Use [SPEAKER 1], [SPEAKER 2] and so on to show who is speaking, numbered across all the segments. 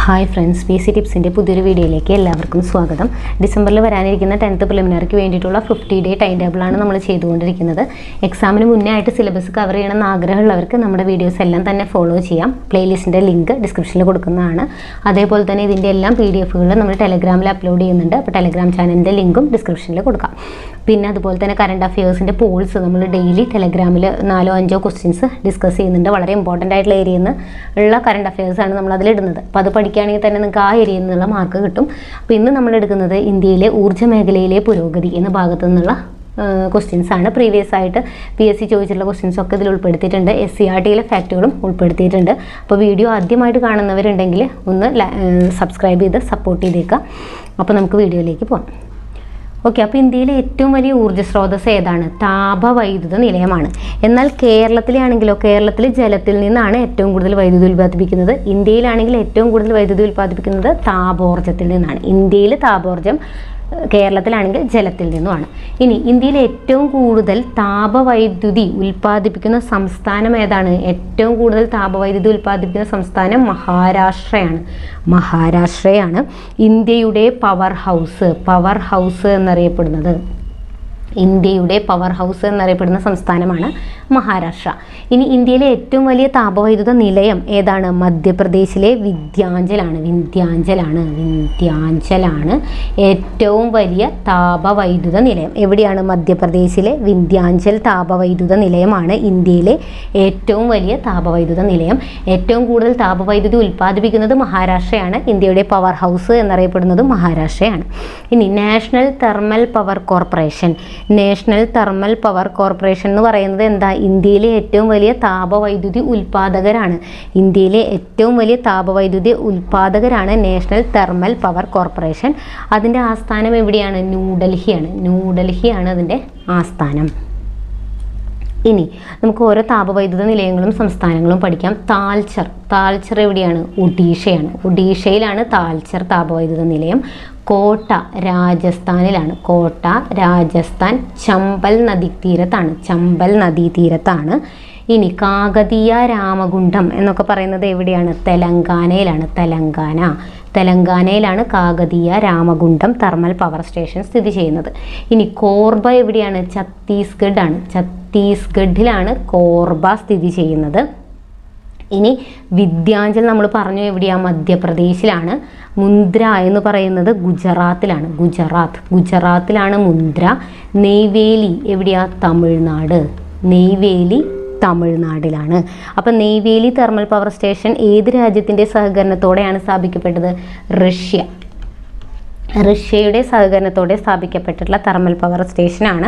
[SPEAKER 1] Hi friends, P C ടിപ്സിൻ്റെ പുതിയൊരു വീഡിയോയിലേക്ക് എല്ലാവർക്കും സ്വാഗതം. ഡിസംബറിൽ വരാനിരിക്കുന്ന 10th പ്രിലിമിനറിക്ക് വേണ്ടിയിട്ടുള്ള 50-day ടൈം ടേബിളാണ് നമ്മൾ ചെയ്തുകൊണ്ടിരിക്കുന്നത്. എക്സാമിന് മുന്നേ ആയിട്ട് സിലബസ് കവർ ചെയ്യണമെന്ന് ആഗ്രഹമുള്ളവർക്ക് നമ്മുടെ വീഡിയോസ് എല്ലാം തന്നെ ഫോളോ ചെയ്യാം. പ്ലേലിസ്റ്റിൻ്റെ ലിങ്ക് ഡിസ്ക്രിപ്ഷനിൽ കൊടുക്കുന്നതാണ്. അതേപോലെ തന്നെ ഇതിൻ്റെ എല്ലാം PDF-കൾ നമ്മൾ ടെലഗ്രാമിൽ അപ്ലോഡ് ചെയ്യുന്നുണ്ട്. അപ്പോൾ ടെലഗ്രാം ചാനലിൻ്റെ ലിങ്കും ഡിസ്ക്രിപ്ഷനിൽ കൊടുക്കാം. പിന്നെ അതുപോലെ തന്നെ കറണ്ട് അഫയേഴ്സിൻ്റെ പോൾസ് നമ്മൾ ഡെയിലി ടെലഗ്രാമിൽ 4-5 ക്വസ്റ്റ്യൻസ് ഡിസ്കസ് ചെയ്യുന്നുണ്ട്. വളരെ ഇമ്പോർട്ടൻ്റ് ആയിട്ടുള്ള ഏരിയയിൽ നിന്ന് ഉള്ള കറണ്ട് അഫയേഴ്സാണ് നമ്മൾ അതിലിടുന്നത്. അപ്പോൾ അത് പഠിക്കുകയാണെങ്കിൽ തന്നെ നിങ്ങൾക്ക് ആ ഏരിയയിൽ നിന്നുള്ള മാർക്ക് കിട്ടും. അപ്പോൾ ഇന്ന് നമ്മൾ എടുക്കുന്നത് ഇന്ത്യയിലെ ഊർജ്ജ മേഖലയിലെ പുരോഗതി എന്ന ഭാഗത്തു നിന്നുള്ള ക്വസ്റ്റ്യൻസ് ആണ്. പ്രീവിയസ് ആയിട്ട് PSC ചോദിച്ചിട്ടുള്ള ക്വസ്റ്റ്യൻസ് ഒക്കെ ഇതിൽ ഉൾപ്പെടുത്തിയിട്ടുണ്ട്. SCRT-യിലെ ഫാക്റ്റുകളും ഉൾപ്പെടുത്തിയിട്ടുണ്ട്. അപ്പോൾ വീഡിയോ ആദ്യമായിട്ട് കാണുന്നവരുണ്ടെങ്കിൽ ഒന്ന് സബ്സ്ക്രൈബ് ചെയ്ത് സപ്പോർട്ട് ചെയ്തേക്കുക. അപ്പോൾ നമുക്ക് വീഡിയോയിലേക്ക് പോകാം. ഓക്കെ, അപ്പോൾ ഇന്ത്യയിലെ ഏറ്റവും വലിയ ഊർജ്ജ സ്രോതസ് ഏതാണ്? താപവൈദ്യുത നിലയമാണ്. എന്നാൽ കേരളത്തിലാണെങ്കിലോ, കേരളത്തിൽ ജലത്തിൽ നിന്നാണ് ഏറ്റവും കൂടുതൽ വൈദ്യുതി ഉൽപ്പാദിപ്പിക്കുന്നത്. ഇന്ത്യയിലാണെങ്കിൽ ഏറ്റവും കൂടുതൽ വൈദ്യുതി ഉൽപ്പാദിപ്പിക്കുന്നത് താപോർജ്ജത്തിൽ നിന്നാണ്. ഇന്ത്യയിൽ താപോർജ്ജം, കേരളത്തിലാണെങ്കിൽ ജലത്തിൽ നിന്നുമാണ്. ഇനി ഇന്ത്യയിൽ ഏറ്റവും കൂടുതൽ താപവൈദ്യുതി ഉൽപ്പാദിപ്പിക്കുന്ന സംസ്ഥാനം ഏതാണ്? ഏറ്റവും കൂടുതൽ താപവൈദ്യുതി ഉൽപ്പാദിപ്പിക്കുന്ന സംസ്ഥാനം മഹാരാഷ്ട്രയാണ്. ഇന്ത്യയുടെ പവർ ഹൗസ് എന്നറിയപ്പെടുന്നത്, ഇന്ത്യയുടെ പവർ ഹൗസ് എന്നറിയപ്പെടുന്ന സംസ്ഥാനമാണ് മഹാരാഷ്ട്ര. ഇനി ഇന്ത്യയിലെ ഏറ്റവും വലിയ താപവൈദ്യുത നിലയം ഏതാണ്? മധ്യപ്രദേശിലെ വിന്ധ്യാഞ്ചലാണ് ഏറ്റവും വലിയ താപവൈദ്യുത നിലയം. എവിടെയാണ്? മധ്യപ്രദേശിലെ വിന്ധ്യാഞ്ചൽ താപവൈദ്യുത നിലയമാണ് ഇന്ത്യയിലെ ഏറ്റവും വലിയ താപവൈദ്യുത നിലയം. ഏറ്റവും കൂടുതൽ താപവൈദ്യുതി ഉൽപ്പാദിപ്പിക്കുന്നത് മഹാരാഷ്ട്രയാണ്. ഇന്ത്യയുടെ പവർ ഹൗസ് എന്നറിയപ്പെടുന്നത് മഹാരാഷ്ട്രയാണ്. ഇനി നാഷണൽ തെർമൽ പവർ കോർപ്പറേഷൻ എന്ന് പറയുന്നത് എന്താ? ഇന്ത്യയിലെ ഏറ്റവും വലിയ താപവൈദ്യുതി ഉൽപ്പാദകരാണ്. National thermal power corporation. അതിൻ്റെ ആസ്ഥാനം എവിടെയാണ്? ന്യൂഡൽഹിയാണ് അതിൻ്റെ ആസ്ഥാനം. ഇനി നമുക്ക് ഓരോ താപവൈദ്യുത നിലയങ്ങളും സംസ്ഥാനങ്ങളും പഠിക്കാം. താൽച്ചർ എവിടെയാണ്? ഒഡീഷയിലാണ് താൽച്ചർ താപവൈദ്യുത നിലയം. കോട്ട രാജസ്ഥാനിലാണ്. രാജസ്ഥാൻ ചമ്പൽ നദീതീരത്താണ്. ഇനി കാകതീയ രാമഗുണ്ടം എന്നൊക്കെ പറയുന്നത് എവിടെയാണ്? തെലങ്കാനയിലാണ് Kakatiya Ramagundam thermal power station സ്ഥിതി ചെയ്യുന്നത്. ഇനി കോർബ എവിടെയാണ്? ഛത്തീസ്ഗഡിലാണ് കോർബ സ്ഥിതി ചെയ്യുന്നത്. ഇനി വിന്ധ്യാഞ്ചൽ നമ്മൾ പറഞ്ഞു എവിടെയാണ്? മധ്യപ്രദേശിലാണ്. മുന്ദ്ര എന്ന് പറയുന്നത് ഗുജറാത്തിലാണ് മുന്ദ്ര. നെയ്വേലി എവിടെയാ? തമിഴ്നാടിലാണ്. അപ്പം നെയ്വേലി തെർമൽ പവർ സ്റ്റേഷൻ ഏത് രാജ്യത്തിൻ്റെ സഹകരണത്തോടെയാണ് സ്ഥാപിക്കപ്പെട്ടത്? റഷ്യയുടെ സഹകരണത്തോടെ സ്ഥാപിക്കപ്പെട്ടിട്ടുള്ള തെർമൽ പവർ സ്റ്റേഷനാണ്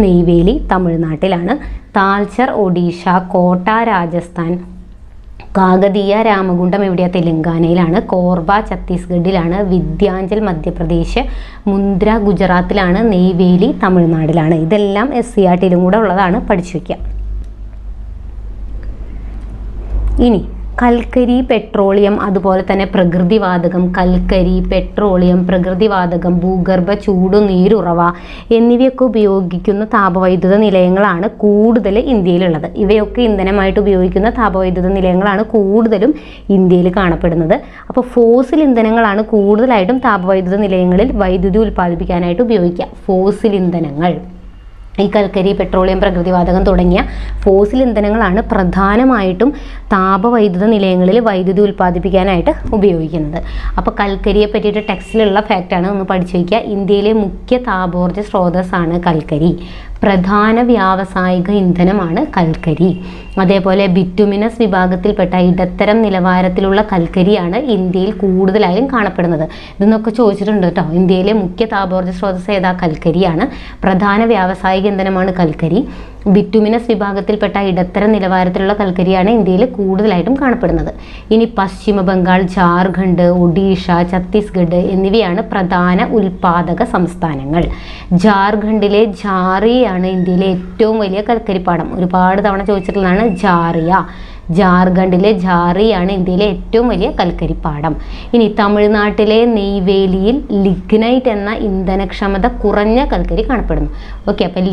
[SPEAKER 1] നെയ്വേലി, തമിഴ്നാട്ടിലാണ്. താൽച്ചർ ഒഡീഷ, കോട്ട രാജസ്ഥാൻ, കാകതീയ രാമഗുണ്ടം എവിടെയാണ്? തെലങ്കാനയിലാണ്. കോർബ ഛത്തീസ്ഗഡിലാണ്. വിന്ധ്യാഞ്ചൽ മധ്യപ്രദേശ്, മുന്ദ്ര ഗുജറാത്തിലാണ്. നെയ്വേലി തമിഴ്നാടിലാണ്. ഇതെല്ലാം SCRT-യിലും കൂടെ ഉള്ളതാണ്, പഠിച്ചു വയ്ക്കുക. ഇനി കൽക്കരി, പെട്രോളിയം, അതുപോലെ തന്നെ പ്രകൃതിവാതകം, ഭൂഗർഭ ചൂടുനീരുറവ എന്നിവയൊക്കെ ഉപയോഗിക്കുന്ന താപവൈദ്യുത നിലയങ്ങളാണ് കൂടുതൽ ഇന്ത്യയിലുള്ളത്. ഇവയൊക്കെ ഇന്ധനമായിട്ട് ഉപയോഗിക്കുന്ന താപവൈദ്യുത നിലയങ്ങളാണ് കൂടുതലും ഇന്ത്യയിൽ കാണപ്പെടുന്നത്. അപ്പോൾ ഫോസിൽ ഇന്ധനങ്ങളാണ് കൂടുതലായിട്ടും താപവൈദ്യുത നിലയങ്ങളിൽ വൈദ്യുതി ഉൽപ്പാദിപ്പിക്കാനായിട്ട് ഉപയോഗിക്കുക. ഫോസിൽ ഇന്ധനങ്ങൾ, ഈ കൽക്കരി, പെട്രോളിയം, പ്രകൃതിവാതകം തുടങ്ങിയ ഫോസിൽ ഇന്ധനങ്ങളാണ് പ്രധാനമായിട്ടും താപവൈദ്യുത നിലയങ്ങളിൽ വൈദ്യുതി ഉൽപ്പാദിപ്പിക്കാനായിട്ട് ഉപയോഗിക്കുന്നത്. അപ്പോൾ കൽക്കരിയെ പറ്റിയിട്ട് ടെക്സ്റ്റിലുള്ള ഫാക്റ്റാണ്, ഒന്ന് പഠിച്ചു വയ്ക്കുക. ഇന്ത്യയിലെ മുഖ്യ താപോർജ്ജ സ്രോതസ്സാണ് കൽക്കരി. പ്രധാന വ്യാവസായിക ഇന്ധനമാണ് കൽക്കരി. അതേപോലെ ബിറ്റുമിനസ് വിഭാഗത്തിൽപ്പെട്ട ഇടത്തരം നിലവാരത്തിലുള്ള കൽക്കരിയാണ് ഇന്ത്യയിൽ കൂടുതലായും കാണപ്പെടുന്നത്. ഇതെന്നൊക്കെ ചോദിച്ചിട്ടുണ്ട് കേട്ടോ. ഇന്ത്യയിലെ മുഖ്യ താപോർജ്ജ സ്രോതസ് ഏതാ? കൽക്കരിയാണ്. പ്രധാന വ്യാവസായിക ഇന്ധനമാണ് കൽക്കരി. ബിറ്റുമിനസ് വിഭാഗത്തിൽപ്പെട്ട ഇടത്തരം നിലവാരത്തിലുള്ള കൽക്കരിയാണ് ഇന്ത്യയിൽ കൂടുതലായിട്ടും കാണപ്പെടുന്നത്. ഇനി പശ്ചിമ ബംഗാൾ, ജാർഖണ്ഡ്, ഒഡീഷ, ഛത്തീസ്ഗഡ് എന്നിവയാണ് പ്രധാന ഉൽപാദക സംസ്ഥാനങ്ങൾ. ജാർഖണ്ഡിലെ ഝാറിയാണ് ഇന്ത്യയിലെ ഏറ്റവും വലിയ കൽക്കരിപ്പാടം. ഒരുപാട് തവണ ചോദിച്ചിട്ടുള്ളതാണ് ജാർഖണ്ഡിലെ ഝാറിയാണ് ഇന്ത്യയിലെ ഏറ്റവും വലിയ കൽക്കരിപ്പാടം. ഇനി തമിഴ്നാട്ടിലെ നെയ്വേലിയിൽ ലിഗ്നൈറ്റ് എന്ന ഇന്ധനക്ഷമത കുറഞ്ഞ കൽക്കരി കാണപ്പെടുന്നു. ഓക്കെ, അപ്പം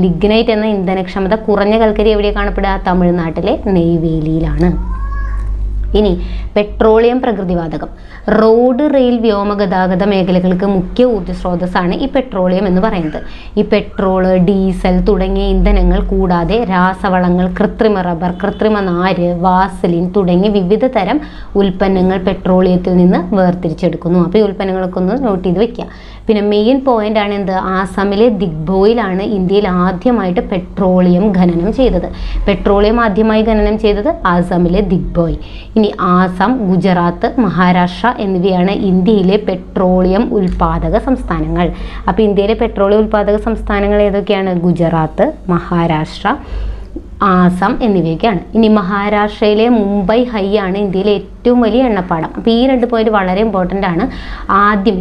[SPEAKER 1] ലിഗ്നൈറ്റ് എന്ന ഇന്ധനക്ഷമത കുറഞ്ഞ കൽക്കരി എവിടെയാണ് കാണപ്പെടുക? തമിഴ്നാട്ടിലെ നെയ്വേലിയിലാണ്. ഇനി പെട്രോളിയം പ്രകൃതിവാതകം. റോഡ്, റെയിൽ, വ്യോമഗതാഗത മേഖലകൾക്ക് മുഖ്യ ഊർജ്ജ സ്രോതസ്സാണ് ഈ പെട്രോളിയം എന്ന് പറയുന്നത്. ഈ പെട്രോള്, ഡീസൽ തുടങ്ങിയ ഇന്ധനങ്ങൾ കൂടാതെ രാസവളങ്ങൾ, കൃത്രിമ റബ്ബർ, കൃത്രിമ നാര്, വാസലിൻ തുടങ്ങിയ വിവിധ തരം ഉൽപ്പന്നങ്ങൾ പെട്രോളിയത്തിൽ നിന്ന് വേർതിരിച്ചെടുക്കുന്നു. അപ്പോൾ ഈ ഉൽപ്പന്നങ്ങളൊക്കെ ഒന്ന് നോട്ട് ചെയ്ത് വെക്കുക. പിന്നെ മെയിൻ പോയിന്റ് ആണ് എന്ത്? ആസാമിലെ ദിഗ്ബോയിലാണ് ഇന്ത്യയിൽ ആദ്യമായിട്ട് പെട്രോളിയം ഖനനം ചെയ്തത്. പെട്രോളിയം ആദ്യമായി ഖനനം ചെയ്തത് ആസാമിലെ ദിഗ്ബോയ്. ഇനി ആസാം, ഗുജറാത്ത്, മഹാരാഷ്ട്ര എന്നിവയാണ് ഇന്ത്യയിലെ പെട്രോളിയം ഉൽപാദക സംസ്ഥാനങ്ങൾ. അപ്പോൾ ഇന്ത്യയിലെ പെട്രോളിയം ഉൽപാദക സംസ്ഥാനങ്ങൾ ഏതൊക്കെയാണ്? ഗുജറാത്ത്, മഹാരാഷ്ട്ര, ആസാം എന്നിവയൊക്കെയാണ്. ഇനി മഹാരാഷ്ട്രയിലെ മുംബൈ ഹൈ ആണ് ഇന്ത്യയിലെ ഏറ്റവും വലിയ എണ്ണപ്പാടം. അപ്പോൾ ഈ 2 പോയിന്റ് വളരെ ഇമ്പോർട്ടൻ്റ് ആണ്.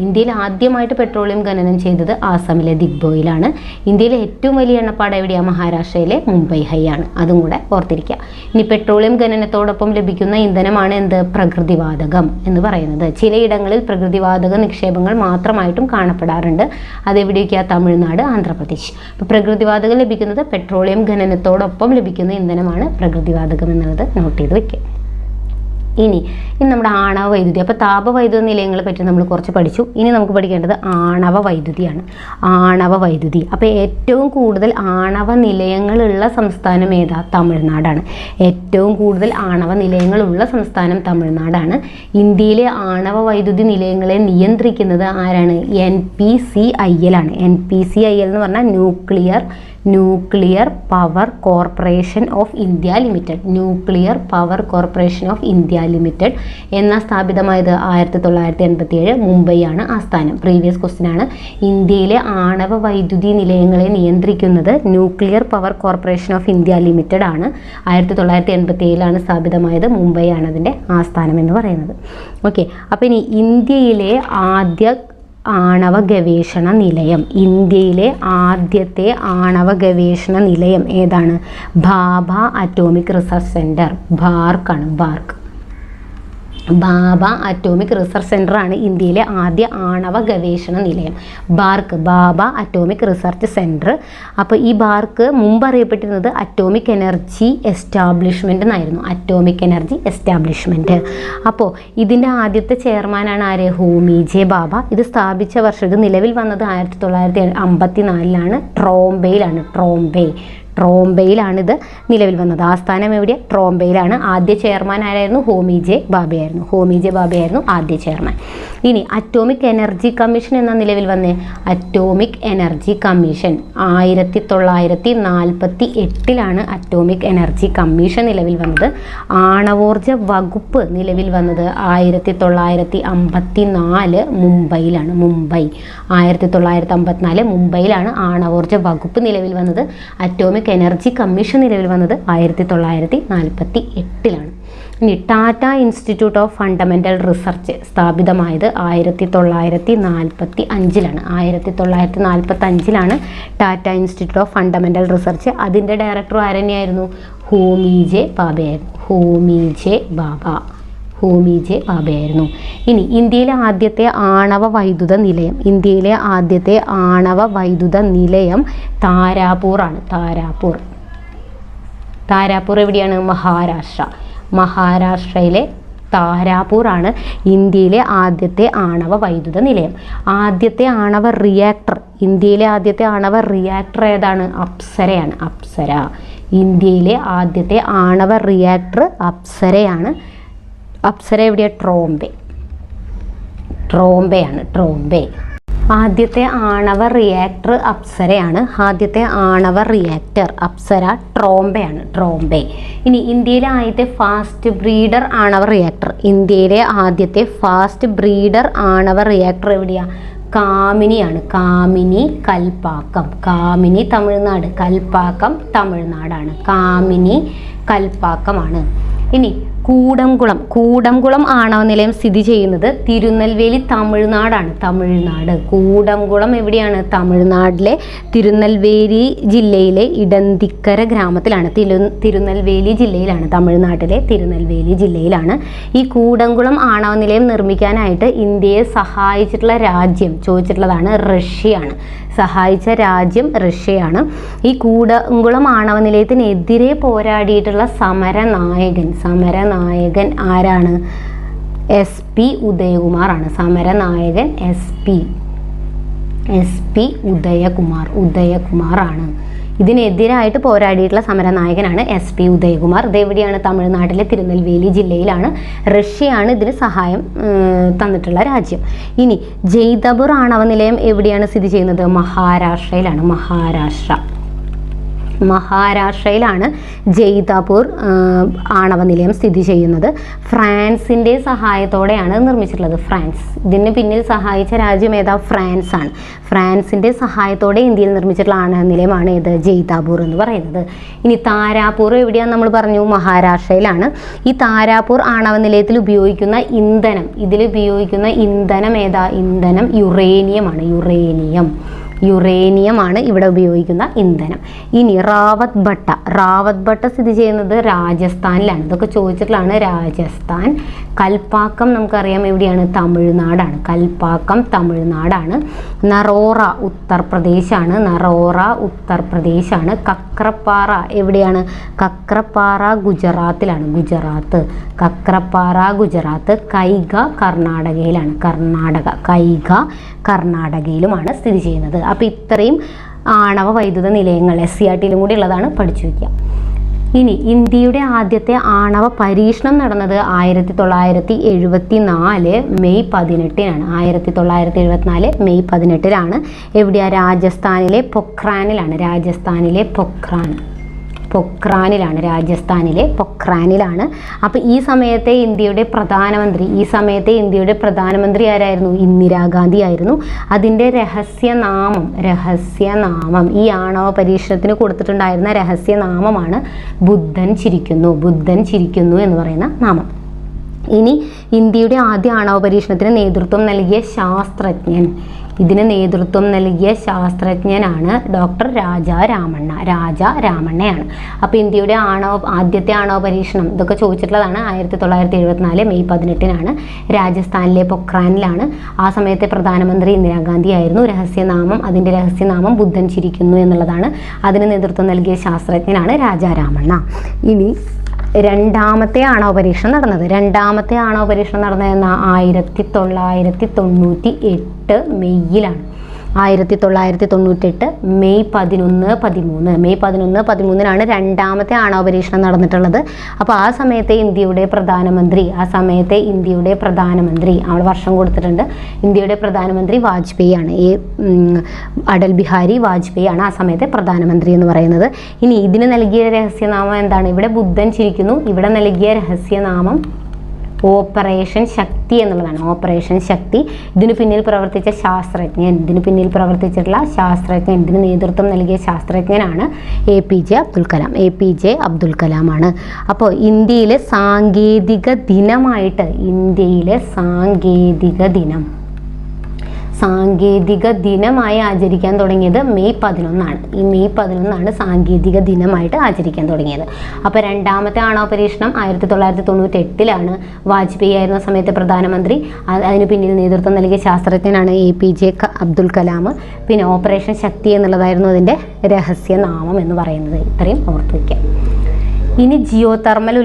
[SPEAKER 1] ഇന്ത്യയിൽ ആദ്യമായിട്ട് പെട്രോളിയം ഖനനം ചെയ്തത് ആസാമിലെ ദിഗ്ബോയിലാണ്. ഇന്ത്യയിലെ ഏറ്റവും വലിയ എണ്ണപ്പാടം എവിടെയാണ്? മഹാരാഷ്ട്രയിലെ മുംബൈ ഹൈ ആണ്. അതും കൂടെ ഓർത്തിരിക്കുക. ഇനി പെട്രോളിയം ഖനനത്തോടൊപ്പം ലഭിക്കുന്ന ഇന്ധനമാണ് എന്ത്? പ്രകൃതിവാതകം എന്ന് പറയുന്നത്. ചിലയിടങ്ങളിൽ പ്രകൃതിവാതക നിക്ഷേപങ്ങൾ മാത്രമായിട്ടും കാണപ്പെടാറുണ്ട്. അതെവിടെയൊക്കെയാണ്? തമിഴ്നാട്, ആന്ധ്രാപ്രദേശ്. അപ്പോൾ പ്രകൃതിവാതകം ലഭിക്കുന്നത് പെട്രോളിയം ഖനനത്തോടൊപ്പം ലഭിക്കുന്ന ഇന്ധനമാണ് പ്രകൃതിവാതകം എന്നുള്ളത് നോട്ട് ചെയ്ത് വെക്കുക. ഇനി നമ്മുടെ ആണവ വൈദ്യുതി. അപ്പോൾ താപവൈദ്യുത നിലയങ്ങളെ പറ്റി നമ്മൾ കുറച്ച് പഠിച്ചു. ഇനി നമുക്ക് പഠിക്കേണ്ടത് ആണവ വൈദ്യുതിയാണ്. ആണവ വൈദ്യുതി. അപ്പോൾ ഏറ്റവും കൂടുതൽ ആണവ നിലയങ്ങളുള്ള സംസ്ഥാനം ഏതാ? തമിഴ്നാടാണ്. ഏറ്റവും കൂടുതൽ ആണവ നിലയങ്ങളുള്ള സംസ്ഥാനം തമിഴ്നാടാണ്. ഇന്ത്യയിലെ ആണവ വൈദ്യുതി നിലയങ്ങളെ നിയന്ത്രിക്കുന്നത് ആരാണ്? NPCIL ആണ്. NPCIL എന്ന് പറഞ്ഞാൽ nuclear power corporation of India limited. Nuclear power corporation of India limited എന്ന സ്ഥാപിതമായത് 1987 മുംബൈ ആണ് ആസ്ഥാനം. പ്രീവിയസ് ക്വസ്റ്റ്യൻ ആണ്. ഇന്ത്യയിലെ ആണവ വൈദ്യുതി നിലയങ്ങളെ നിയന്ത്രിക്കുന്നത് nuclear power corporation of India limited ആണ്. 1987 സ്ഥാപിതമായത്. മുംബൈ ആണ് അതിൻ്റെ ആസ്ഥാനം എന്ന് പറയുന്നത്. ഓക്കെ. അപ്പോൾ ഇനി ഇന്ത്യയിലെ ആണവ ഗവേഷണ നിലയം. ഇന്ത്യയിലെ ആദ്യത്തെ ആണവ ഗവേഷണ നിലയം ഏതാണ്? Bhabha atomic research centre. ബാർക്കാണ്. ഭാഭ അറ്റോമിക് റിസർച്ച് സെൻറ്റർ ആണ് ഇന്ത്യയിലെ ആദ്യ ആണവ ഗവേഷണ നിലയം. Bhabha atomic research centre. അപ്പോൾ ഈ ബാർക്ക് മുമ്പ് അറിയപ്പെട്ടിരുന്നത് അറ്റോമിക് എനർജി എസ്റ്റാബ്ലിഷ്മെൻ്റ് എന്നായിരുന്നു. Atomic energy establishment. അപ്പോൾ ഇതിൻ്റെ ആദ്യത്തെ ചെയർമാനാണ് ആര്? ഹോമി ജെ ഭാഭ. ഇത് സ്ഥാപിച്ച വർഷം, ഇത് നിലവിൽ വന്നത് 1954 ട്രോംബെയിലാണ്. ട്രോംബെയിലാണിത് നിലവിൽ വന്നത്. ആസ്ഥാനം എവിടെ? ട്രോംബെയിലാണ്. ആദ്യ ചെയർമാൻ ആരായിരുന്നു? ഹോമി ജെ ഭാഭയായിരുന്നു ആദ്യ ചെയർമാൻ. ഇനി അറ്റോമിക് എനർജി കമ്മീഷൻ എന്ന നിലവിൽ വന്നേ? Atomic energy commission 1948 atomic energy commission നിലവിൽ വന്നത്. ആണവോർജ വകുപ്പ് നിലവിൽ വന്നത് 1954 മുംബൈയിലാണ്. 1954 മുംബൈയിലാണ് ആണവോർജ വകുപ്പ് നിലവിൽ വന്നത്. അറ്റോമിക് എനർജി കമ്മീഷൻ നിലവിൽ വന്നത് 1948. ഇനി Tata institute of fundamental research സ്ഥാപിതമായത് 1945. 1945 Tata institute of fundamental research. അതിൻ്റെ ഡയറക്ടർ ആരെന്നെയായിരുന്നു? ഹോമി ജെ ഭാഭയായിരുന്നു. ഇനി ഇന്ത്യയിലെ ആദ്യത്തെ ആണവ വൈദ്യുത നിലയം താരാപൂർ ആണ്. താരാപൂർ എവിടെയാണ്? മഹാരാഷ്ട്രയിലെ താരാപൂർ ആണ് ഇന്ത്യയിലെ ആദ്യത്തെ ആണവ വൈദ്യുത നിലയം. ആദ്യത്തെ ആണവ റിയാക്ടർ. ഇന്ത്യയിലെ ആദ്യത്തെ ആണവ റിയാക്ടർ ഏതാണ്? അപ്സരയാണ്. ഇന്ത്യയിലെ ആദ്യത്തെ ആണവ റിയാക്ടർ അപ്സരയാണ്. അപ്സര എവിടെയാണ്? ട്രോംബെയാണ്. ആദ്യത്തെ ആണവ റിയാക്ടർ അപ്സരയാണ്. അപ്സര ട്രോംബെ. ഇനി ഇന്ത്യയിലെ ആദ്യത്തെ ഫാസ്റ്റ് ബ്രീഡർ ആണവ റിയാക്ടർ എവിടെയാണ്? കാമിനിയാണ്. കൽപ്പാക്കം. തമിഴ്നാട്. കൽപ്പാക്കം തമിഴ്നാടാണ്. കൽപ്പാക്കമാണ്. ഇനി കൂടംകുളം ആണവ നിലയം സ്ഥിതി ചെയ്യുന്നത് തിരുനെൽവേലി തമിഴ്നാടാണ്. കൂടംകുളം എവിടെയാണ്? തമിഴ്നാട്ടിലെ തിരുനെൽവേലി ജില്ലയിലെ ഇടന്തിക്കര ഗ്രാമത്തിലാണ്. തിരുനെൽവേലി ജില്ലയിലാണ്. തമിഴ്നാട്ടിലെ തിരുനെൽവേലി ജില്ലയിലാണ്. ഈ കൂടംകുളം ആണവ നിലയം നിർമ്മിക്കാനായിട്ട് ഇന്ത്യയെ സഹായിച്ചിട്ടുള്ള രാജ്യം ചോദിച്ചിട്ടുള്ളതാണ്. റഷ്യയാണ്. സഹായിച്ച രാജ്യം റഷ്യയാണ്. ഈ കൂടംകുളം ആണവ നിലയത്തിനെതിരെ പോരാടിയിട്ടുള്ള സമരനായകൻ സമരനായകൻ ആരാണ്? SP ഉദയകുമാറാണ്. സമരനായകൻ SP ഉദയകുമാറാണ്. ഇതിനെതിരായിട്ട് പോരാടിയിട്ടുള്ള സമരനായകനാണ് SP ഉദയകുമാർ. ഇതെവിടെയാണ്? തമിഴ്നാട്ടിലെ തിരുനെൽവേലി ജില്ലയിലാണ്. റഷ്യയാണ് ഇതിന് സഹായം തന്നിട്ടുള്ള രാജ്യം. ഇനി ജയ്ദപൂർ ആണവ നിലയം എവിടെയാണ് സ്ഥിതി ചെയ്യുന്നത്? മഹാരാഷ്ട്രയിലാണ്. മഹാരാഷ്ട്രയിലാണ് ജയ്ദപൂർ ആണവ നിലയം സ്ഥിതി ചെയ്യുന്നത്. ഫ്രാൻസിൻ്റെ സഹായത്തോടെയാണ് നിർമ്മിച്ചിട്ടുള്ളത്. ഫ്രാൻസ് ഇതിന് പിന്നിൽ സഹായിച്ച രാജ്യം ഏതാ? ഫ്രാൻസ് ആണ്. ഫ്രാൻസിൻ്റെ സഹായത്തോടെ ഇന്ത്യയിൽ നിർമ്മിച്ചിട്ടുള്ള ആണവ നിലയമാണ് ഇത് ജയ്ദപൂർ എന്ന് പറയുന്നത്. ഇനി താരാപൂർ എവിടെയാണെന്ന് നമ്മൾ പറഞ്ഞു? മഹാരാഷ്ട്രയിലാണ്. ഈ താരാപൂർ ആണവ നിലയത്തിൽ ഉപയോഗിക്കുന്ന ഇന്ധനം, ഇതിലുപയോഗിക്കുന്ന ഇന്ധനം ഏതാ? ഇന്ധനം യുറേനിയമാണ്. യുറേനിയമാണ് ഇവിടെ ഉപയോഗിക്കുന്ന ഇന്ധനം. ഇനി റാവത്ത് ഭട്ട സ്ഥിതി ചെയ്യുന്നത് രാജസ്ഥാനിലാണ്. ഇതൊക്കെ ചോദിച്ചിട്ടുള്ളതാണ്. രാജസ്ഥാൻ. കൽപ്പാക്കം നമുക്കറിയാം എവിടെയാണ്? തമിഴ്നാടാണ്. നറോറ ഉത്തർപ്രദേശാണ്. കക്രപ്പാറ എവിടെയാണ്? കക്രപ്പാറ ഗുജറാത്തിലാണ്. കൈഗ കർണാടകയിലുമാണ് സ്ഥിതി ചെയ്യുന്നത്. അപ്പോൾ ഇത്രയും ആണവ വൈദ്യുത നിലയങ്ങൾ SCERTയിലും കൂടി ഉള്ളതാണ്, പഠിച്ചു വയ്ക്കുക. ഇനി ഇന്ത്യയുടെ ആദ്യത്തെ ആണവ പരീക്ഷണം നടന്നത് 1974 മെയ് 18-നാണ്. 1974 മെയ് 18-ലാണ്. എവിടെയാ? രാജസ്ഥാനിലെ പൊക്രാനിലാണ്. അപ്പോൾ ഈ സമയത്തെ ഇന്ത്യയുടെ പ്രധാനമന്ത്രി ആരായിരുന്നു? ഇന്ദിരാഗാന്ധി ആയിരുന്നു. അതിൻ്റെ രഹസ്യനാമം ഈ ആണവ പരീക്ഷണത്തിന് കൊടുത്തിട്ടുണ്ടായിരുന്ന രഹസ്യനാമമാണ് ബുദ്ധൻ ചിരിക്കുന്നു എന്ന് പറയുന്ന നാമം. ഇനി ഇന്ത്യയുടെ ആദ്യ ആണവ പരീക്ഷണത്തിന് നേതൃത്വം നൽകിയ ശാസ്ത്രജ്ഞനാണ് ഡോക്ടർ രാജാരാമണ്ണയാണ്. അപ്പോൾ ഇന്ത്യയുടെ ആദ്യത്തെ ആണവ പരീക്ഷണം ഇതൊക്കെ ചോദിച്ചിട്ടുള്ളതാണ്. 1974 മെയ് 18-നാണ്. രാജസ്ഥാനിലെ പൊക്രാനിലാണ്. ആ സമയത്തെ പ്രധാനമന്ത്രി ഇന്ദിരാഗാന്ധി ആയിരുന്നു. അതിൻ്റെ രഹസ്യനാമം ബുദ്ധൻ ചിരിക്കുന്നു എന്നുള്ളതാണ്. അതിന് നേതൃത്വം നൽകിയ ശാസ്ത്രജ്ഞനാണ് രാജാരാമണ്ണ. ഇനി രണ്ടാമത്തെ ആണവ പരീക്ഷണം നടന്നത് 1998 മെയ്യിലാണ്. 1998 മെയ് 11-13 രണ്ടാമത്തെ ആണവ പരീക്ഷണം നടന്നിട്ടുള്ളത്. അപ്പോൾ ആ സമയത്തെ ഇന്ത്യയുടെ പ്രധാനമന്ത്രി അവൾ വർഷം കൊടുത്തിട്ടുണ്ട്. ഇന്ത്യയുടെ പ്രധാനമന്ത്രി വാജ്പേയി ആണ്. അടൽ ബിഹാരി വാജ്പേയി ആണ് ആ സമയത്തെ പ്രധാനമന്ത്രി എന്ന് പറയുന്നത്. ഇനി ഇതിന് നൽകിയ രഹസ്യനാമം എന്താണ്? ഇവിടെ ബുദ്ധൻ ചിരിക്കുന്നു. ഇവിടെ നൽകിയ രഹസ്യനാമം ഓപ്പറേഷൻ ശക്തി എന്നുള്ളതാണ്. ഓപ്പറേഷൻ ശക്തി. ഇതിന് പിന്നിൽ പ്രവർത്തിച്ചിട്ടുള്ള ശാസ്ത്രജ്ഞൻ, ഇതിന് നേതൃത്വം നൽകിയ ശാസ്ത്രജ്ഞനാണ് APJ അബ്ദുൽ കലാം ആണ്. അപ്പോൾ ഇന്ത്യയിലെ സാങ്കേതിക ദിനമായി ആചരിക്കാൻ തുടങ്ങിയത് മെയ് 11-ആണ്. ഈ മെയ് 11-ആണ് സാങ്കേതിക ദിനമായിട്ട് ആചരിക്കാൻ തുടങ്ങിയത്. അപ്പോൾ രണ്ടാമത്തെ ആണവ പരീക്ഷണം 1998-ലാണ്. വാജ്പേയി ആയിരുന്ന സമയത്തെ പ്രധാനമന്ത്രി. അതിന് പിന്നിൽ നേതൃത്വം നൽകിയ ശാസ്ത്രജ്ഞനാണ് APJ അബ്ദുൽ കലാം. പിന്നെ ഓപ്പറേഷൻ ശക്തി എന്നുള്ളതായിരുന്നു അതിൻ്റെ രഹസ്യനാമം എന്ന് പറയുന്നത്. ഇത്രയും ഓർത്തു വയ്ക്കാം. ഇനി ജിയോതെർമൽ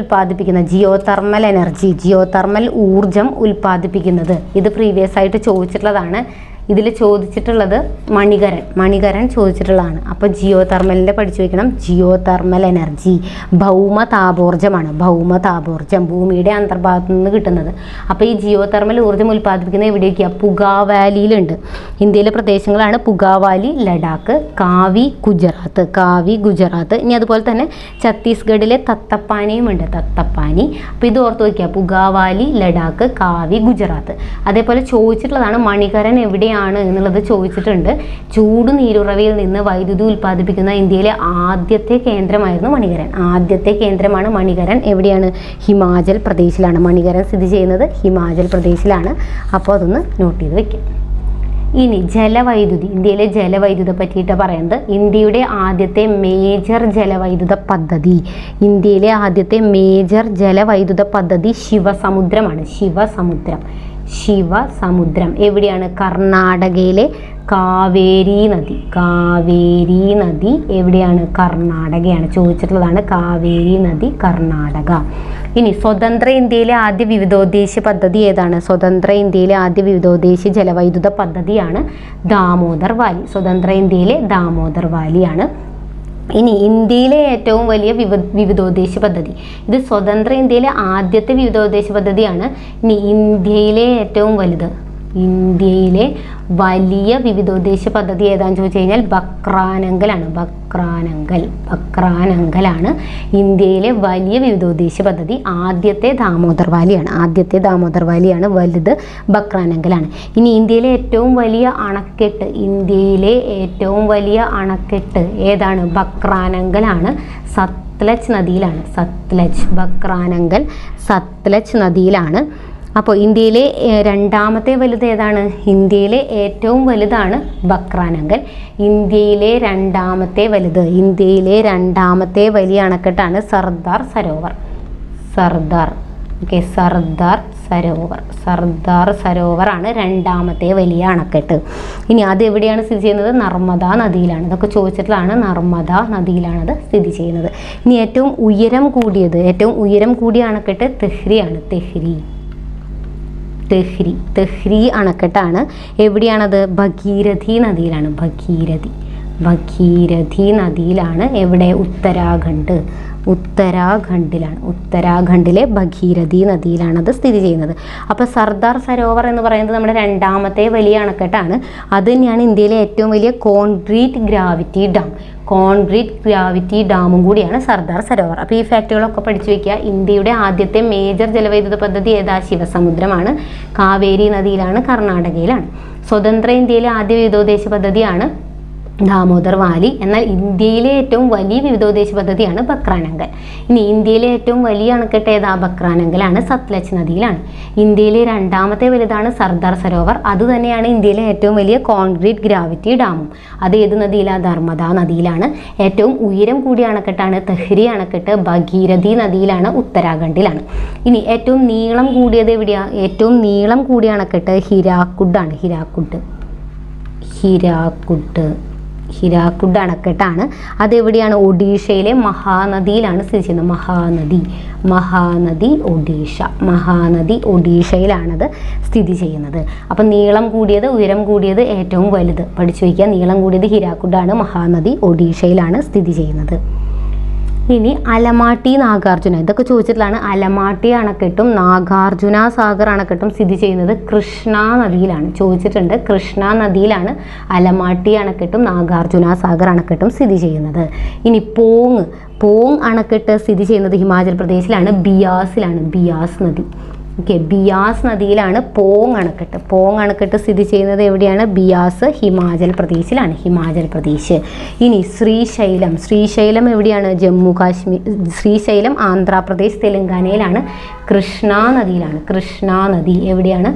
[SPEAKER 1] ഊർജം ഉൽപ്പാദിപ്പിക്കുന്നത്. ഇത് പ്രീവിയസ് ആയിട്ട് ചോദിച്ചിട്ടുള്ളതാണ്. ഇതിൽ ചോദിച്ചിട്ടുള്ളത് മണികരൻ ചോദിച്ചിട്ടുള്ളതാണ്. അപ്പോൾ ജിയോതെർമലിൻ്റെ പഠിച്ചു വയ്ക്കണം. ജിയോതെർമൽ എനർജി ഭൗമതാപോർജ്ജമാണ്. ഭൂമിയുടെ അന്തർഭാഗത്തു നിന്ന് കിട്ടുന്നത്. അപ്പോൾ ഈ ജിയോതെർമൽ ഊർജ്ജം ഉൽപ്പാദിപ്പിക്കുന്നത് എവിടെയൊക്കെയാണ്? പുഗാവാലിയിലുണ്ട്. ഇന്ത്യയിലെ പ്രദേശങ്ങളാണ് പുഗാവാലി, ലഡാക്ക്, കാവി ഗുജറാത്ത്. ഇനി അതുപോലെ തന്നെ ഛത്തീസ്ഗഡിലെ തത്തപ്പാനിയുമുണ്ട്. അപ്പോൾ ഇത് ഓർത്ത് വയ്ക്കുക. പുഗാവാലി, ലഡാക്ക്, കാവി, ഗുജറാത്ത്. അതേപോലെ ചോദിച്ചിട്ടുള്ളതാണ് മണികരൻ എവിടെയാണ് എന്നുള്ളത് ചോദിച്ചിട്ടുണ്ട്. ചൂട് നീരുറവയിൽ നിന്ന് വൈദ്യുതി ഉൽപ്പാദിപ്പിക്കുന്ന ഇന്ത്യയിലെ ആദ്യത്തെ കേന്ദ്രമായിരുന്നു മണികരൻ. എവിടെയാണ്? ഹിമാചൽ പ്രദേശിലാണ്. മണികരൻ സ്ഥിതി ചെയ്യുന്നത് ഹിമാചൽ പ്രദേശിലാണ്. അപ്പോൾ അതൊന്ന് നോട്ട് ചെയ്ത് വെക്കാം. ഇനി ഇന്ത്യയിലെ ജലവൈദ്യുത പറ്റിയിട്ട് പറയുന്നത് ഇന്ത്യയുടെ ആദ്യത്തെ മേജർ ജലവൈദ്യുത പദ്ധതി ശിവസമുദ്രമാണ്. ശിവസമുദ്രം എവിടെയാണ്? കർണാടകയിലെ കാവേരി നദി എവിടെയാണ്? കർണാടകയാണ്. ചോദിച്ചിട്ടുള്ളതാണ് കാവേരി നദി, കർണാടക. ഇനി സ്വതന്ത്ര ഇന്ത്യയിലെ ആദ്യ വിവിധോദ്ദേശ പദ്ധതി ഏതാണ്? സ്വതന്ത്ര ഇന്ത്യയിലെ ആദ്യ വിവിധോദ്ദേശ ജലവൈദ്യുത പദ്ധതിയാണ് ദാമോദർ വാലി. സ്വതന്ത്ര ഇന്ത്യയിലെ ദാമോദർ വാലിയാണ്. ഇനി ഇന്ത്യയിലെ ഏറ്റവും വലിയ വിവിധോദ്ദേശ പദ്ധതി, ഇത് സ്വതന്ത്ര ഇന്ത്യയിലെ ആദ്യത്തെ വിവിധോദ്ദേശ പദ്ധതിയാണ്. ഇനി ഇന്ത്യയിലെ ഏറ്റവും വലുത്, ഇന്ത്യയിലെ വലിയ വിവിധോദ്ദേശ പദ്ധതി ഏതാണെന്ന് ചോദിച്ചു കഴിഞ്ഞാൽ ബക്രാനങ്കലാണ്. ബക്രാനങ്കലാണ് ഇന്ത്യയിലെ വലിയ വിവിധോദ്ദേശ പദ്ധതി. ആദ്യത്തെ ദാമോദർ വാലിയാണ്. വലുത് ബക്രാനങ്കലാണ്. ഇനി ഇന്ത്യയിലെ ഏറ്റവും വലിയ അണക്കെട്ട് ഏതാണ്? ബക്രാനങ്കലാണ്. സത്ലജ് നദിയിലാണ്. ബക്രാനങ്കൽ സത്ലജ് നദിയിലാണ്. അപ്പോൾ ഇന്ത്യയിലെ രണ്ടാമത്തെ വലുത് ഏതാണ്? ഇന്ത്യയിലെ ഏറ്റവും വലുതാണ് ബക്രാനങ്കൽ. ഇന്ത്യയിലെ രണ്ടാമത്തെ വലിയ അണക്കെട്ടാണ് സർദാർ സരോവർ ആണ് രണ്ടാമത്തെ വലിയ അണക്കെട്ട്. ഇനി അത് എവിടെയാണ് സ്ഥിതി ചെയ്യുന്നത്? നർമ്മദാ നദിയിലാണ്. ഇതൊക്കെ ചോദിച്ചിട്ടുള്ളതാണ്. നർമ്മദാ നദിയിലാണത് സ്ഥിതി ചെയ്യുന്നത്. ഇനി ഏറ്റവും ഉയരം കൂടിയ അണക്കെട്ട് തെഹ്രിയാണ്. തെഹ്രി അണക്കെട്ടാണ്. എവിടെയാണത്? ഭഗീരഥി നദിയിലാണ്. എവിടെ? ഉത്തരാഖണ്ഡിലെ ഭഗീരഥി നദിയിലാണത് സ്ഥിതി ചെയ്യുന്നത്. അപ്പോൾ സർദാർ സരോവർ എന്ന് പറയുന്നത് നമ്മുടെ രണ്ടാമത്തെ വലിയ അണക്കെട്ടാണ്. അത് തന്നെയാണ് ഇന്ത്യയിലെ ഏറ്റവും വലിയ കോൺക്രീറ്റ് ഗ്രാവിറ്റി ഡാമും കൂടിയാണ് സർദാർ സരോവർ. അപ്പോൾ ഈ ഫാക്റ്റുകളൊക്കെ പഠിച്ചു വയ്ക്കുക. ഇന്ത്യയുടെ ആദ്യത്തെ മേജർ ജലവൈദ്യുത പദ്ധതി ഏതാ? ശിവസമുദ്രമാണ്. കാവേരി നദിയിലാണ്, കർണാടകയിലാണ്. സ്വതന്ത്ര ഇന്ത്യയിലെ ആദ്യ വിവിധോദ്ദേശ പദ്ധതിയാണ് ദാമോദർ വാലി. എന്നാൽ ഇന്ത്യയിലെ ഏറ്റവും വലിയ വിവിധോദ്ദേശ പദ്ധതിയാണ് ബക്രാനങ്കൽ. ഇനി ഇന്ത്യയിലെ ഏറ്റവും വലിയ അണക്കെട്ട് ഏതാ? ബക്രാനങ്കലാണ്. സത്ലജ് നദിയിലാണ്. ഇന്ത്യയിലെ രണ്ടാമത്തെ വലുതാണ് സർദാർ സരോവർ. അതുതന്നെയാണ് ഇന്ത്യയിലെ ഏറ്റവും വലിയ കോൺക്രീറ്റ് ഗ്രാവിറ്റി ഡാമും. അത് ഏത് നദിയിലാണ്? നർമ്മദാ നദിയിലാണ്. ഏറ്റവും ഉയരം കൂടിയ അണക്കെട്ടാണ് തെഹ്രി അണക്കെട്ട്. ഭഗീരഥി നദിയിലാണ്, ഉത്തരാഖണ്ഡിലാണ്. ഇനി ഏറ്റവും നീളം കൂടിയത് എവിടെയാണ്? ഏറ്റവും നീളം കൂടിയ അണക്കെട്ട് ഹിരാക്കുഡാണ്. ഹിരാക്കുഡ് അണക്കെട്ടാണ്. അതെവിടെയാണ്? ഒഡീഷയിലെ മഹാനദിയിലാണ് സ്ഥിതി ചെയ്യുന്നത്. മഹാനദി ഒഡീഷയിലാണത് സ്ഥിതി ചെയ്യുന്നത്. അപ്പം നീളം കൂടിയത്, ഉയരം കൂടിയത്, ഏറ്റവും വലുത് പഠിച്ചു വയ്ക്കുക. നീളം കൂടിയത് ഹിരാക്കുഡാണ്. മഹാനദി ഒഡീഷയിലാണ് സ്ഥിതി ചെയ്യുന്നത്. ഇനി അലമാട്ടി, നാഗാർജുന, ഇതൊക്കെ ചോദിച്ചിട്ടുള്ളതാണ്. അലമാട്ടി അണക്കെട്ടും നാഗാർജുന സാഗർ അണക്കെട്ടും സ്ഥിതി ചെയ്യുന്നത് കൃഷ്ണ നദിയിലാണ്. ചോദിച്ചിട്ടുണ്ട്. കൃഷ്ണ നദിയിലാണ് അലമാട്ടി അണക്കെട്ടും നാഗാർജുന സാഗർ അണക്കെട്ടും സ്ഥിതി ചെയ്യുന്നത്. ഇനി പോങ് അണക്കെട്ട് സ്ഥിതി ചെയ്യുന്നത് ഹിമാചൽ പ്രദേശിലാണ്, ബിയാസ് നദി. ബിയാസ് നദിയിലാണ് പോങ് അണക്കെട്ട് സ്ഥിതി ചെയ്യുന്നത്. എവിടെയാണ്? ബിയാസ്, ഹിമാചൽ പ്രദേശ്. ഇനി ശ്രീശൈലം എവിടെയാണ്? ജമ്മു കാശ്മീർ. ശ്രീശൈലം ആന്ധ്രാപ്രദേശ്, തെലങ്കാനയിലാണ്. കൃഷ്ണ നദി എവിടെയാണ്?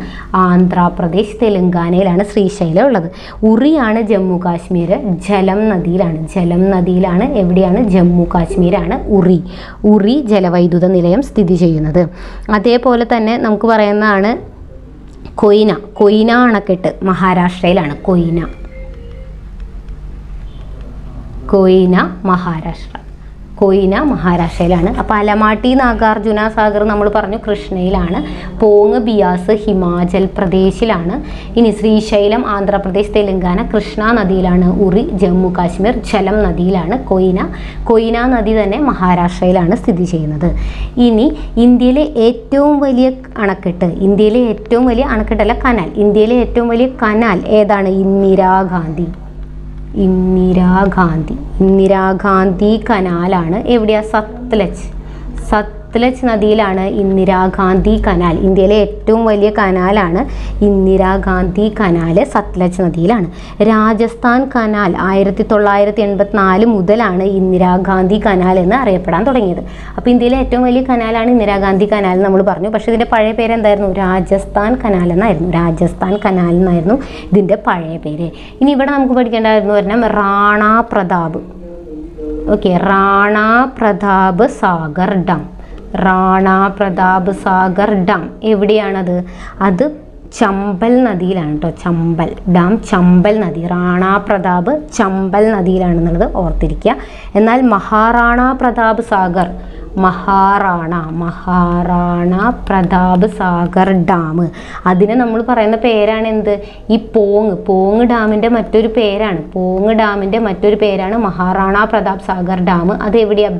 [SPEAKER 1] ആന്ധ്രാപ്രദേശ്, തെലങ്കാനയിലാണ് ശ്രീശൈലം ഉള്ളത്. ഉറിയാണ് ജമ്മു കാശ്മീർ. ജലം നദിയിലാണ്. എവിടെയാണ്? ജമ്മു കാശ്മീരാണ് ഉറി ജലവൈദ്യുത നിലയം സ്ഥിതി ചെയ്യുന്നത്. അതേപോലെ തന്നെ നമുക്ക് പറയുന്നതാണ് കൊയ്ന അണക്കെട്ട് മഹാരാഷ്ട്രയിലാണ്. കൊയ്ന മഹാരാഷ്ട്രയിലാണ്. അപ്പോൾ അലമാട്ടി, നാഗാർജുന സാഗർ നമ്മൾ പറഞ്ഞു കൃഷ്ണയിലാണ്. പോങ്, ബിയാസ് ഹിമാചൽ പ്രദേശിലാണ്. ഇനി ശ്രീശൈലം ആന്ധ്രാപ്രദേശ്, തെലങ്കാന. കൃഷ്ണ നദിയിലാണ്. ഉറി ജമ്മു കാശ്മീർ. ജലം നദിയിലാണ്. കൊയ്ന നദി തന്നെ മഹാരാഷ്ട്രയിലാണ് സ്ഥിതി ചെയ്യുന്നത്. ഇനി ഇന്ത്യയിലെ ഏറ്റവും വലിയ അണക്കെട്ട്, ഇന്ത്യയിലെ ഏറ്റവും വലിയ അണക്കെട്ടല്ല, കനാൽ. ഇന്ത്യയിലെ ഏറ്റവും വലിയ കനാൽ ഏതാണ്? ഇന്ദിരാഗാന്ധി കനാലാണ്. എവിടെയാ? സത്ലജ് നദിയിലാണ് ഇന്ദിരാഗാന്ധി കനാൽ. ഇന്ത്യയിലെ ഏറ്റവും വലിയ കനാലാണ് ഇന്ദിരാഗാന്ധി കനാൽ. സത്ലജ് നദിയിലാണ്. രാജസ്ഥാൻ കനാൽ 1984 മുതലാണ് ഇന്ദിരാഗാന്ധി കനാൽ എന്ന് അറിയപ്പെടാൻ തുടങ്ങിയത്. അപ്പോൾ ഇന്ത്യയിലെ ഏറ്റവും വലിയ കനാലാണ് ഇന്ദിരാഗാന്ധി കനാൽ നമ്മൾ പറഞ്ഞു. പക്ഷേ ഇതിൻ്റെ പഴയ പേര് എന്തായിരുന്നു? രാജസ്ഥാൻ കനാൽ എന്നായിരുന്നു ഇതിൻ്റെ പഴയ പേര്. ഇനി ഇവിടെ നമുക്ക് പഠിക്കേണ്ടതായിരുന്നു പറഞ്ഞാൽ റാണാ പ്രതാപ് സാഗർ ഡാം എവിടെയാണത്? അത് ചമ്പൽ നദിയിലാണ് കേട്ടോ. ചമ്പൽ നദി. റാണാ പ്രതാപ് ചമ്പൽ നദിയിലാണെന്നുള്ളത് ഓർത്തിരിക്കുക. എന്നാൽ മഹാറാണാ പ്രതാപ് സാഗർ മഹാറാണ പ്രതാപ് സാഗർ ഡാം. അതിനെ നമ്മൾ പറയുന്ന പേരാണ് എന്ത്? ഈ പോങ് ഡാമിൻ്റെ മറ്റൊരു പേരാണ്. പോങ് ഡാമിൻ്റെ മറ്റൊരു പേരാണ് മഹാറാണ പ്രതാപ് സാഗർ ഡാം. അത് എവിടെയാണ്?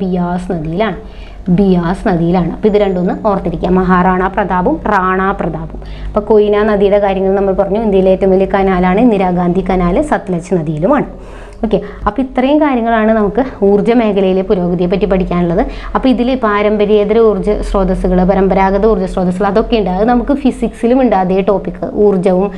[SPEAKER 1] ബിയാസ് നദിയിലാണ്. അപ്പോൾ ഇത് രണ്ടൊന്ന് ഓർത്തിരിക്കുക, മഹാറാണ പ്രതാപും റാണാ പ്രതാപും. അപ്പോൾ കൊയ്ന നദിയുടെ കാര്യങ്ങൾ നമ്മൾ പറഞ്ഞു. ഇന്ത്യയിലെ ഏറ്റവും വലിയ കനാലാണ് ഇന്ദിരാഗാന്ധി കനാൽ, സത്ലജ് നദിയിലുമാണ്. ഓക്കെ, അപ്പോൾ ഇത്രയും കാര്യങ്ങളാണ് നമുക്ക് ഊർജ്ജ മേഖലയിലെ പുരോഗതിയെ പറ്റി പഠിക്കാനുള്ളത്. അപ്പോൾ ഇതിൽ പാരമ്പര്യേതര പരമ്പരാഗത ഊർജ്ജ സ്രോതസ്സുകൾ അതൊക്കെ ഉണ്ട്. അത് നമുക്ക് ഫിസിക്സിലും ഉണ്ട് അതേ ടോപ്പിക്ക്, ഊർജ്ജവും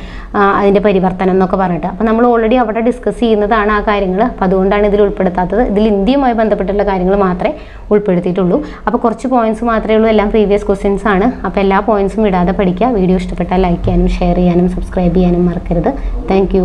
[SPEAKER 1] അതിൻ്റെ പരിവർത്തനം എന്നൊക്കെ പറഞ്ഞിട്ട്. അപ്പോൾ നമ്മൾ ഓൾറെഡി അവിടെ ഡിസ്കസ് ചെയ്യുന്നതാണ് ആ കാര്യങ്ങൾ. അപ്പോൾ അതുകൊണ്ടാണ് ഇതിൽ ഉൾപ്പെടുത്താത്തത്. ഇതിൽ ഇന്ത്യയുമായി ബന്ധപ്പെട്ടുള്ള കാര്യങ്ങൾ മാത്രമേ ഉൾപ്പെടുത്തിയിട്ടുള്ളൂ. അപ്പോൾ കുറച്ച് പോയിന്റ്സ് മാത്രമേ ഉള്ളൂ, എല്ലാം പ്രീവിയസ് ക്വസ്റ്റ്യൻസ് ആണ്. അപ്പോൾ എല്ലാ പോയിന്റ്സും ഇടാതെ പഠിക്കുക. വീഡിയോ ഇഷ്ടപ്പെട്ടാൽ ലൈക്ക് ചെയ്യാനും ഷെയർ ചെയ്യാനും സബ്സ്ക്രൈബ് ചെയ്യാനും മറക്കരുത്. താങ്ക്